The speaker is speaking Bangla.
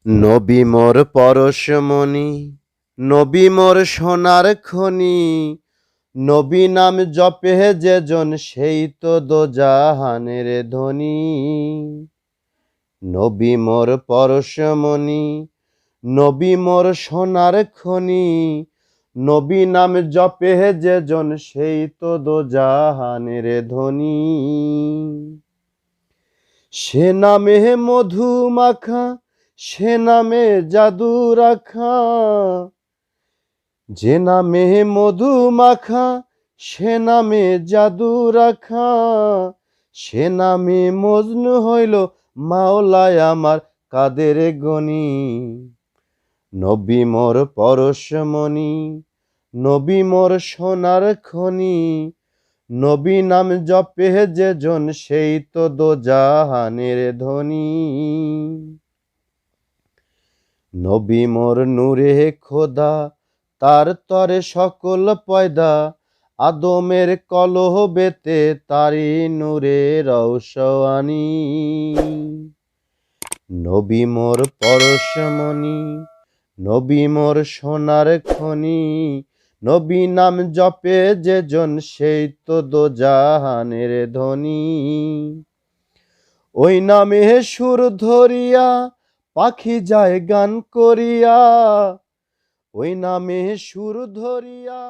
নবী মোর পরশমণি, নবী মোর সোনার খনি, নবী নাম জপে যেজন সেই তো দোজাহানের ধনী। নবী মোর পরশমণি, নবী মোর সোনার খনি, নবী নাম জপে যেজন সেই তো দোজাহানের ধনী। সে নামে মধু মাখা, সে নামে জাদু রাখা, যে নামে মধু মাখা, সে নামে জাদু রাখা, সে নামে মজনু হইল মাওলায় আমার কাদের গনি। নবী মোর পরশমণি, নবী মোর সোনার খনি, নবী নাম জপে যেজন সেই তো দোজাহানের ধনী। নবী মোর নূরে খোদা, তার তরে সকল পয়দা, আদমের কলহ বেতে তারি নূরে রওশানি। নবী মোর পরশমণি, নবী মোর সোনার খনি, নবী নাম জপে যেজন সেই তো দোজাহানের ধনী। ওই নামে সুর ধরিয়া পাখি যায় গান করিয়া, ওই নামে সুর ধরিয়া